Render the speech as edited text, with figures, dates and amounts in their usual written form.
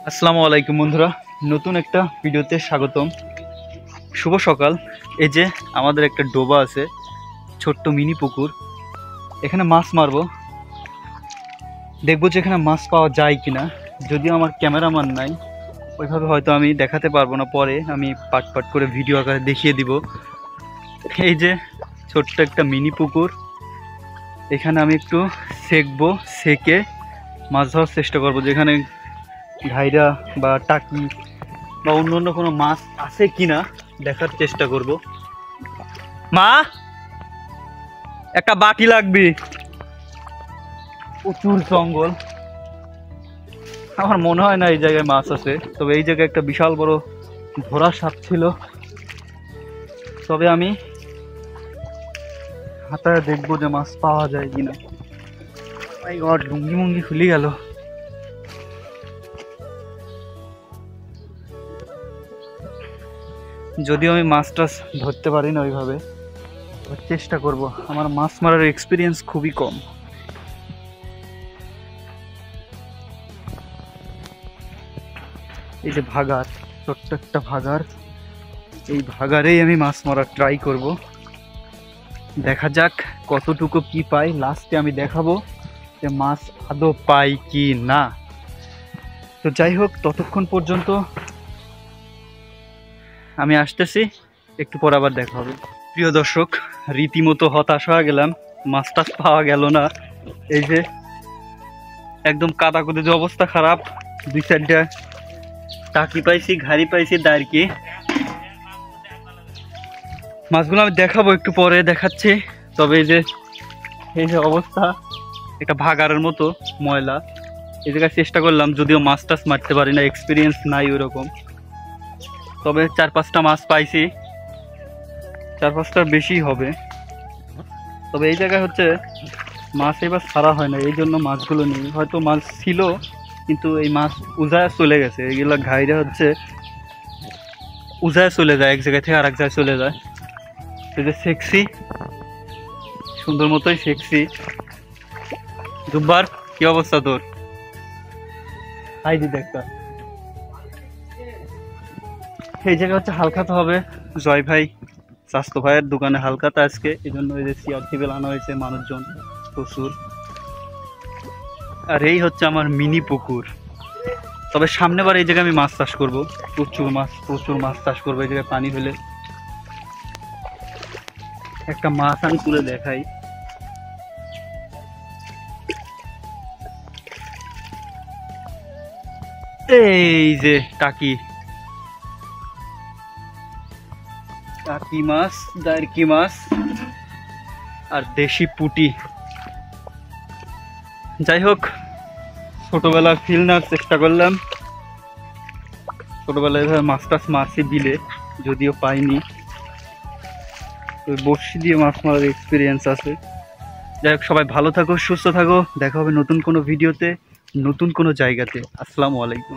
আসসালামু আলাইকুম বন্ধুরা, নতুন একটা ভিডিওতে স্বাগতম। শুভ সকাল। এই যে আমাদের একটা ডোবা আছে, ছোট্ট মিনি পুকুর। এখানে মাছ মারবো, দেখবো যে এখানে মাছ পাওয়া যায় কিনা। যদিও আমার ক্যামেরাম্যান নাই, ওইভাবে হয়তো আমি দেখাতে পারবো না, পরে আমি পাট পাট করে ভিডিও আকারে দেখিয়ে দিব। এই যে ছোট্ট একটা মিনি পুকুর, এখানে আমি একটু সেঁকবো, সেঁকে মাছ ধরার চেষ্টা করবো। যেখানে ঘাইরা বা টাকি বা অন্য কোনো মাছ আছে কিনা দেখার চেষ্টা করব। মা, একটা বাটি লাগবে। প্রচুর জঙ্গল, আমার মনে হয় না এই জায়গায় মাছ আছে। তবে এই জায়গায় একটা বিশাল বড় ঘোড়া সাপ ছিল। তবে আমি হাতায় দেখবো যে মাছ পাওয়া যায় কিনা। মাই গড, লুঙ্গি মুঙ্গি খুলে গেল। যদিও আমি মাছ টাছ ধরতে পারি না ওইভাবে, চেষ্টা করব। আমার মাছ মারার এক্সপিরিয়েন্স খুবই কম। এই যে ভাগার, ছোট্ট একটা ভাগার, এই ভাগারেই আমি মাছ মারার ট্রাই করব। দেখা যাক কতটুকু কি পাই। লাস্টে আমি দেখাবো যে মাছ আদৌ পাই কি না। তো যাই হোক, ততক্ষণ পর্যন্ত আমি আসতেছি, একটু পর আবার দেখা হবে। প্রিয় দর্শক, রীতিমতো হতাশ হয়ে গেলাম, মাছ টাছ পাওয়া গেল না। এই যে একদম কাদাকুদে যে অবস্থা খারাপ। দুই চারটা টাকি পাইছি, ঘাড়ি পাইছি, দাঁড়কি। মাছগুলো আমি দেখাবো, একটু পরে দেখাচ্ছি। তবে এই যে অবস্থা, এটা ভাগারের মতো ময়লা। এই জায়গায় চেষ্টা করলাম, যদিও মাছ টাছ মারতে পারি না, এক্সপিরিয়েন্স নাই ওইরকম। তবে 4-5টা মাছ পাইছি, 4-5টার বেশি হবে। তবে এই জায়গায় হচ্ছে মাছ এবার ছাড়া হয় না, এই জন্য মাছগুলো নেই। হয়তো মাছ ছিল, কিন্তু এই মাছ উজায় চলে গেছে। এইগুলো ঘাইরে হচ্ছে উজায় চলে যায়, এক জায়গায় থেকে আরেক জায়গায় চলে যায়। এই যে সেক্সি, সুন্দর মতোই সেক্সি। জুব্বার, কি অবস্থা তোর? হাই দিদি একটা। এই জায়গা হচ্ছে হালখাতা হবে। জয় ভাই, স্বাস্থ্য ভাইয়ের দোকানে হালখাতা আজকে, এই জন্য এই যে চেয়ার টেবিল আনা হয়েছে, মানুষজন প্রচুর। আর এই হচ্ছে আমার মিনি পুকুর। তবে সামনেবার এই জায়গায় আমি মাছ চাষ করবো, প্রচুর মাছ চাষ করবো। এই জায়গায় পানি হলে একটা মাছ আমি তুলে দেখাই। এই যে টাকি মাছ, দাঁড়কি মাছ আর দেশি পুঁটি। যাই হোক, ছোটবেলার ফিল নেওয়ার চেষ্টা করলাম। ছোটবেলায় মাছ টাছ মারছি বিলে, যদিও পাইনি। বড়শি দিয়ে মাছ মারার এক্সপিরিয়েন্স আছে। যাই হোক, সবাই ভালো থাকো, সুস্থ থাকো। দেখা হবে নতুন কোনো ভিডিওতে, নতুন কোনো জায়গাতে। আসসালামু আলাইকুম।